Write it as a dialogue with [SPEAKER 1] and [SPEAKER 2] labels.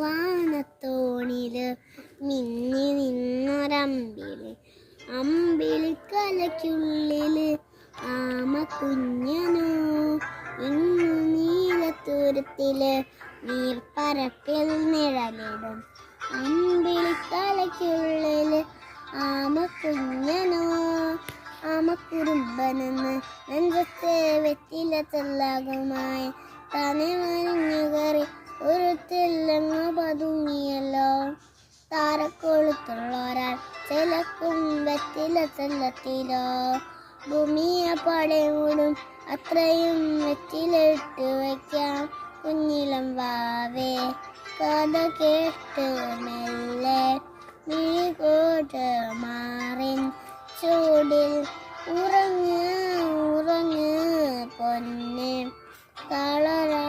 [SPEAKER 1] വാനത്തോണില് മിന്നി നിന്നൊരമ്പിളി, അമ്പിളിക്കലയ്ക്കുള്ളില് ആമക്കുഞ്ഞനോ. ഇന്ന് നീലത്തുരുത്തില് നീർപ്പരപ്പിൽ നിഴലിടും, അമ്പിളിക്കലയ്ക്കുള്ളില് ആമക്കുഞ്ഞനോ. ആമക്കുറുമ്പനെന്ന് നെഞ്ചത്തെ വെറ്റില ചെല്ലാകുമായി തന്നെ വലിഞ്ഞു കയറി ഒരു തെല്ലങ്ങ് പതുങ്ങിയല്ലോ. താരക്കൊളുത്തുള്ളൊരാൾ ചിലക്കും വെറ്റില ചെല്ലത്തിലോ. ഭൂമിയെ പടേ മൂടും അത്രയും വെറ്റില ഇട്ട് വയ്ക്കാം കുഞ്ഞിളം വാവേ. കഥ കേട്ട് മെല്ലെ മിഴികോട്ട് മാറിൻ ചൂടിൽ ഉറങ്ങ് ഉറങ്ങ് പൊന്നെ. തളരാ